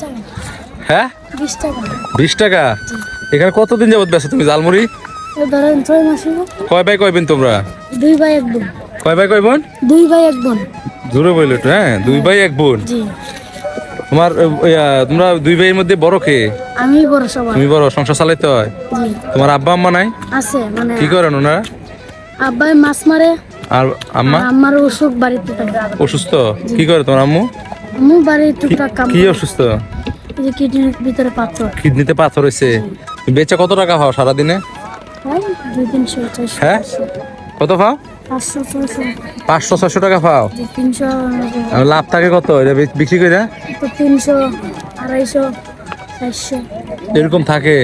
টাকা। হ্যাঁ 20 টাকা। 20 টাকা। এখানে কতদিন যাবত বেচো তুমি ঝালমুড়ি? ধরেন 6 মাস হলো। কয় ভাই কয় বোন তোমরা? 2 ভাই 1 বোন। কয় ভাই কয় বোন? 2 ভাই 1 বোন। জোরে বললো একটু। হ্যাঁ 2 ভাই 1 বোন। জি। তোমার তোমরা 2 ভাইয়ের মধ্যে বড় কে? আমি বড় সবার। তুমি বড়, সংসার চালাইতে হয়? জি। তোমার আব্বা আম্মা নাই? আছে মানে কি করেন ওনারা? আব্বাই মাছ মারে আর আম্মা? আমার অসুখ বাড়িতে থাকে। অসুস্থ? কি করে তোমার আম্মু? আম্মু বাড়ির টুকটাক কাম কি করে। অসুস্থ? এই যে কিডনির ভিতরে পাথর। কিডনিতে পাথর হয়েছে। তুমি বেচে কত টাকা পাও সারাদিনে? হয় 200-300 400। হ্যাঁ কত পাও? 500-600। 500-600 টাকা পাও। 300 আর লাভ থাকে কত এটা বিক্রি করে? 300 250 400 এরকম থাকে।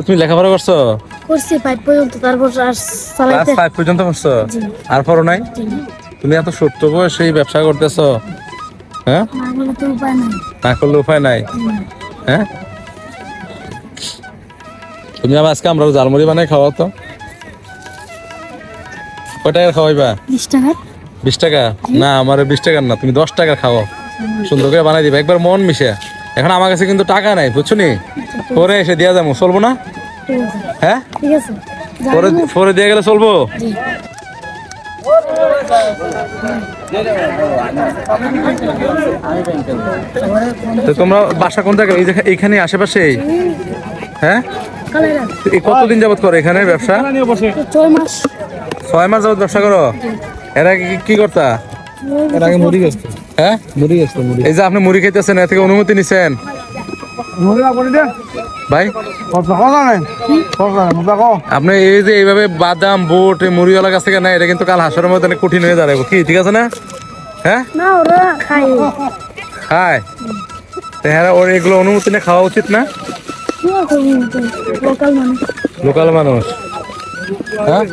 তুমি লেখাপড়া করছো? করছি 5 পর্যন্ত, তারপর আর ক্লাস চালাইতে 5 পর্যন্ত করছো? জি। আর পড়ো নাই? জি। তুমি এত ছোট্ট বয়সে এই ব্যবসা করতেছো? হ্যাঁ না বলে তো উপায় নাই। না করলে উপায় নাই। হ্যাঁ তুমি আবার আজকে আমরা ঝালমুড়ি বানাই খাওয়াও তো। কয় টাকার খাওয়াইবা? 20 টাকা। 20 টাকা? না আমার 20 টাকার না, তুমি 10 টাকার খাওয়াও। সুন্দর করে বানাই দিবা একবার মন মিশে। এখন আমার কাছে কিন্তু টাকা নাই বুঝছো নি, পরে এসে দিয়া যাবো, চলবো না? ঠিক আছে। হ্যাঁ ঠিক আছে। পরে পরে দিয়ে গেলে চলবো? জি। তো তোমরা বাসা কোন জায়গায়? এইখানে আশেপাশেই? হ্যাঁ কালাইরা এই কতদিন যাবত করো এখানে ব্যবসা? 6 মাস। 6 মাস যাবত ব্যবসা করো? এরা কি করতা? এর আগে মুড়ি গেছে, হ্যাঁ মুড়ি গেছে, মুড়ি এই যে আপনি মুড়ি খাইতেছেন, এর থেকে অনুমতি নিছেন মুড়ি আপনি দেন ভাই? কত টাকা নেন? কত টাকা মুড়ি কো? আপনি এই যে এইভাবে বাদাম বুট এই মুড়িওয়ালার কাছ থেকে না, এটা কিন্তু কাল হাসরের মধ্যে অনেক কঠিন হয়ে দাঁড়াবো। কি ঠিক আছে না? হ্যাঁ না ওরা খায়। হাই হ্যাঁ, ওর এগুলো অনুমতি নিয়ে খাওয়া উচিত না? কি করব লোকাল মানুষ। লোকাল মানুষ। হ্যাঁ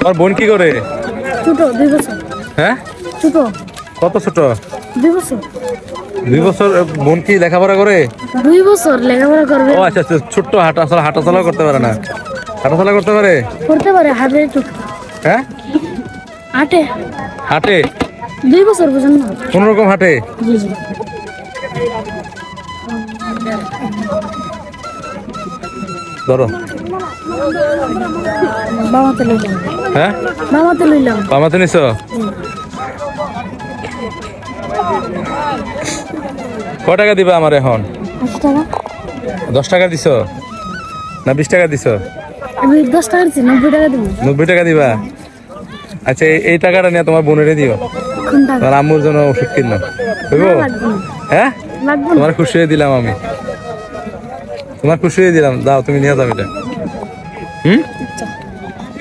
আর বোন কি করে? ছোট 2 বছর। হ্যাঁ ছোট কত ছোট? 2 বছর। 2 বছর? বোন কি লেখাপড়া করে? 2 বছর লেখাপড়া করবে। ও আচ্ছা আচ্ছা, ছোট্ট হাঁটাচলা করতে পারে না? হাঁটাচলা করতে পারে? করতে পারে হাতে টুক। হ্যাঁ হাঁটে। হাঁটে? 2 বছর বুঝেন না? কোন রকম হাঁটে? জি জি। ধরো। বামাতে লইলাম। হ্যাঁ বামাতে লইলাম। পামাতে নিছো? কয় টাকা দিবা আমার এখন? 80 টাকা। 10 টাকা দিছো না 20 টাকা দিছো? আমি 10 টাকা দিছি, 90 টাকা দিব। 90 টাকা দিবা? আচ্ছা এই টাকাটা নিয়ে তোমার বোনেরে দিও, কোন টাকা? তোমার আম্মুর জন্য ওষুধ কিনো, বুঝবো? লাগবে না। হ্যাঁ লাগবে না। তোমার খুশি হয়ে দিলাম আমি, তোমার খুশি হয়ে দিলাম। দাও তুমি নিয়ে যাও এটা।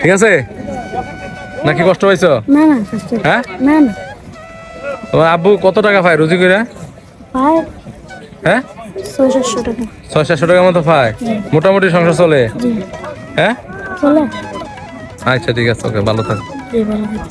ঠিক আছে নাকি কষ্ট পাইছো? না না কষ্ট নেই। হ্যাঁ না না তোমার আব্বু কত টাকা পায় রোজি করে? পায় হ্যাঁ 600-700 টাকা। 600-700 টাকার মতো পায়, মোটামুটি সংসার চলে? জি। হ্যাঁ চলে। আচ্ছা ঠিক আছে, ওকে ভালো থাকো। জি ভালো থাকো।